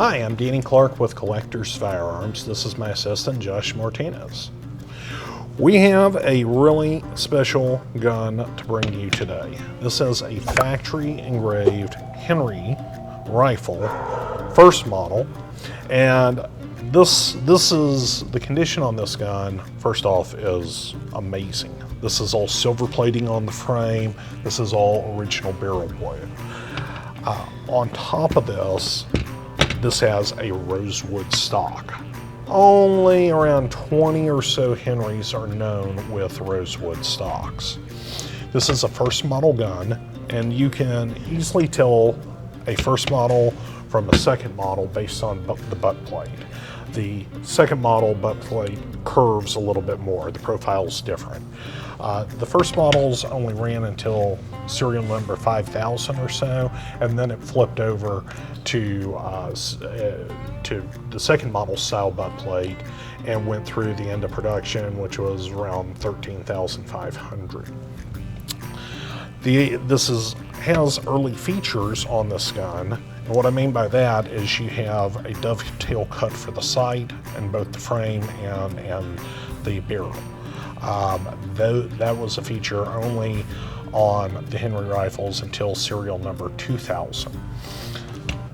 Hi, I'm Danny Clark with Collector's Firearms. This is my assistant, Josh Martinez. We have a really special gun to bring to you today. This is a factory-engraved Henry rifle, first model, and this is the condition on this gun. First off, is amazing. This is all silver plating on the frame. This is all original barrel wood. On top of this has a rosewood stock. Only around 20 or so Henrys are known with rosewood stocks. This is a first model gun, and you can easily tell a first model from a second model based on the butt plate. The second model butt plate curves a little bit more. The profile's different. The first models only ran until serial number 5,000 or so, and then it flipped over to the second model style butt plate and went through the end of production, which was around 13,500. This has early features on this gun, and what I mean by that is you have a dovetail cut for the sight in both the frame and the barrel. That was a feature only on the Henry rifles until serial number 2000.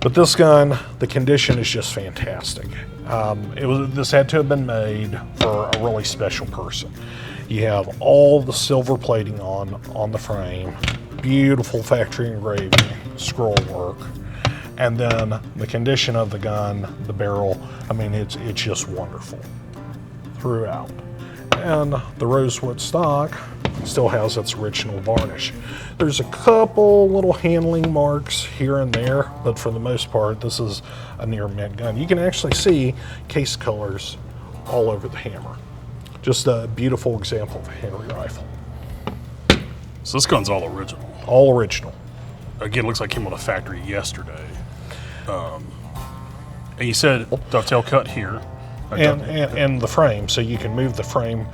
But this gun, the condition is just fantastic. This had to have been made for a really special person. You have all the silver plating on the frame, beautiful factory engraving, scroll work, and then the condition of the gun, the barrel, I mean, it's just wonderful throughout. And the rosewood stock still has its original varnish. There's a couple little handling marks here and there, but for the most part, this is a near mint gun. You can actually see case colors all over the hammer. Just a beautiful example of a Henry rifle. So this gun's all original? All original. Again, it looks like it came out of the factory yesterday. And you said dovetail cut here. And the frame, so you can move the frame,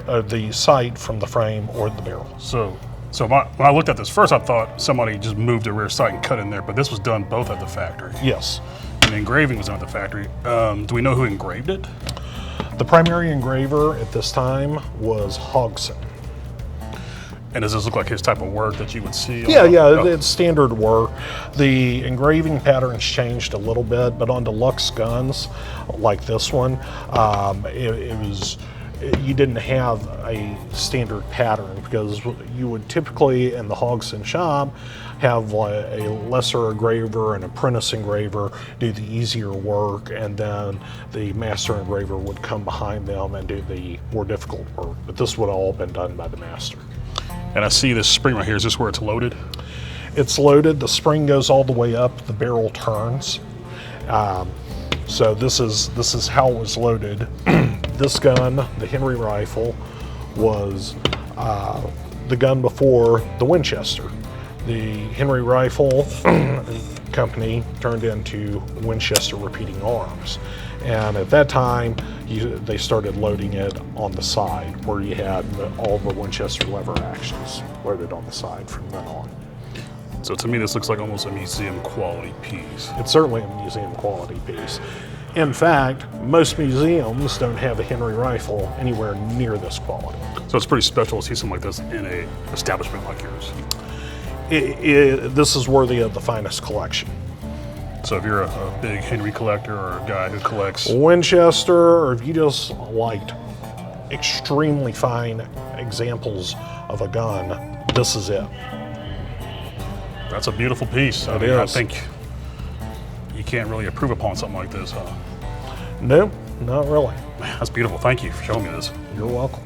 the sight from the frame or the barrel. So when I looked at this first, I thought somebody just moved the rear sight and cut in there, but this was done both at the factory. Yes. And the engraving was done at the factory. Do we know who engraved it? The primary engraver at this time was Hodgson. And does this look like his type of work that you would see? It's standard work. The engraving patterns changed a little bit, but on deluxe guns like this one, you didn't have a standard pattern, because you would typically in the Hodgson shop have a lesser engraver, an apprentice engraver do the easier work, and then the master engraver would come behind them and do the more difficult work. But this would have all been done by the master. And I see this spring right here. Is this where it's loaded? It's loaded. The spring goes all the way up. The barrel turns. So this is how it was loaded. This gun, the Henry rifle, was the gun before the Winchester. The Henry rifle company turned into Winchester Repeating Arms. And at that time, they started loading it on the side, where you had all the Winchester lever actions loaded on the side from then on. So to me, this looks like almost a museum quality piece. It's certainly a museum quality piece. In fact, most museums don't have a Henry rifle anywhere near this quality. So it's pretty special to see something like this in an establishment like yours. This is worthy of the finest collection. So if you're a big Henry collector or a guy who collects Winchester, or if you just liked extremely fine examples of a gun, this is it. That's a beautiful piece. It is. I think you can't really improve upon something like this, huh? No, not really. Man, that's beautiful. Thank you for showing me this. You're welcome.